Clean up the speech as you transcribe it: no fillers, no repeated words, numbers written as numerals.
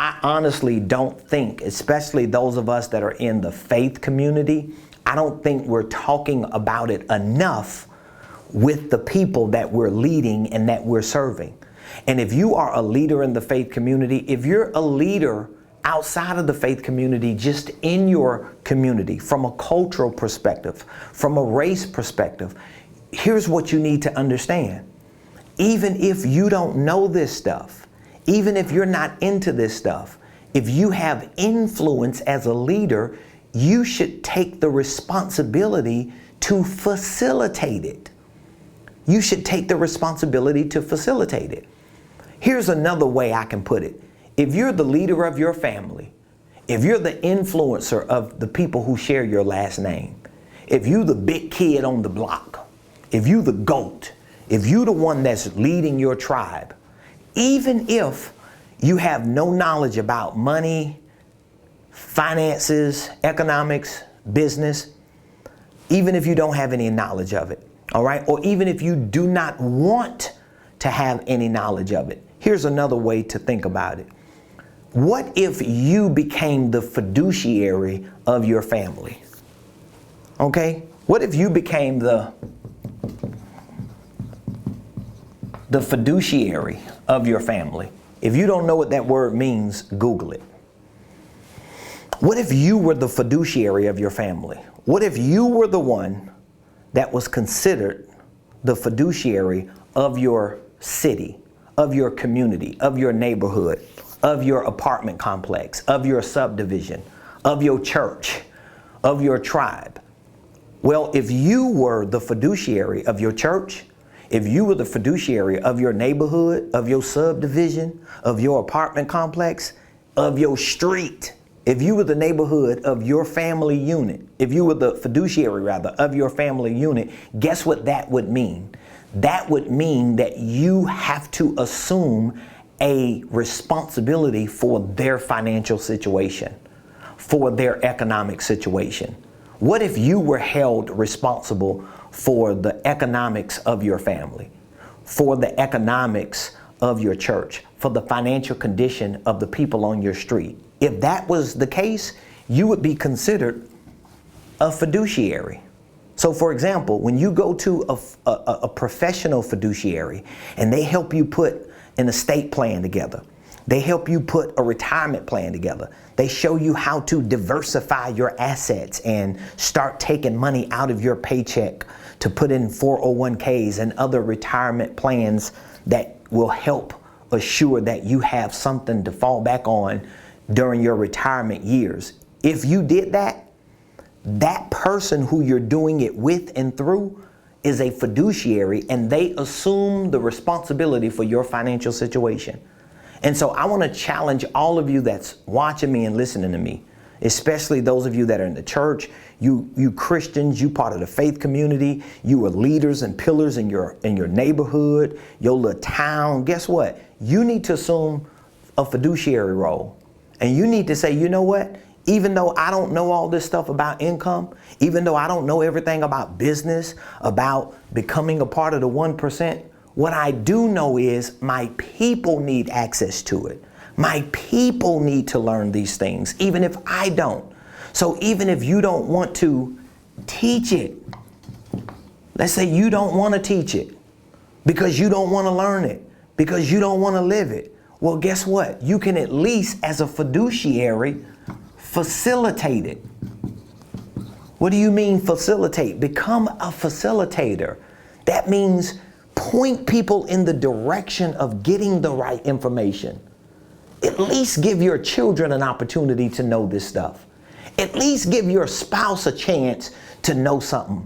I honestly don't think, especially those of us that are in the faith community, I don't think we're talking about it enough with the people that we're leading and that we're serving. And if you are a leader in the faith community, if you're a leader outside of the faith community, just in your community, from a cultural perspective, from a race perspective, here's what you need to understand. Even if you don't know this stuff, even if you're not into this stuff, if you have influence as a leader, you should take the responsibility to facilitate it. You should take the responsibility to facilitate it. Here's another way I can put it. If you're the leader of your family, if you're the influencer of the people who share your last name, if you the big kid on the block, if you the GOAT, if you the one that's leading your tribe, even if you have no knowledge about money, finances, economics, business, even if you don't have any knowledge of it, all right? Or even if you do not want to have any knowledge of it, here's another way to think about it. What if you became the fiduciary of your family? Okay? What if you became the fiduciary of your family? If you don't know what that word means, Google it. What if you were the fiduciary of your family? What if you were the one that was considered the fiduciary of your city, of your community, of your neighborhood, of your apartment complex, of your subdivision, of your church, of your tribe? Well, if you were the fiduciary of your church, if you were the fiduciary of your neighborhood, of your subdivision, of your apartment complex, of your street, if you were the neighborhood of your family unit, if you were the fiduciary rather of your family unit, guess what that would mean? That would mean that you have to assume a responsibility for their financial situation, for their economic situation. What if you were held responsible for the economics of your family, for the economics of your church, for the financial condition of the people on your street? If that was the case, you would be considered a fiduciary. So for example, when you go to a professional fiduciary and they help you put an estate plan together, they help you put a retirement plan together, they show you how to diversify your assets and start taking money out of your paycheck to put in 401ks and other retirement plans that will help assure that you have something to fall back on during your retirement years. If you did that, that person who you're doing it with and through is a fiduciary, and they assume the responsibility for your financial situation. And so I want to challenge all of you that's watching me and listening to me, especially those of you that are in the church, you Christians, you part of the faith community, you are leaders and pillars in your neighborhood, your little town. Guess what? You need to assume a fiduciary role. And you need to say, you know what? Even though I don't know all this stuff about income, even though I don't know everything about business, about becoming a part of the 1%, what I do know is my people need access to it. My people need to learn these things, even if I don't. So even if you don't want to teach it, let's say you don't want to teach it because you don't want to learn it, because you don't want to live it. Well, guess what? You can at least, as a fiduciary, facilitate it. What do you mean facilitate? Become a facilitator. That means point people in the direction of getting the right information. At least give your children an opportunity to know this stuff. At least give your spouse a chance to know something.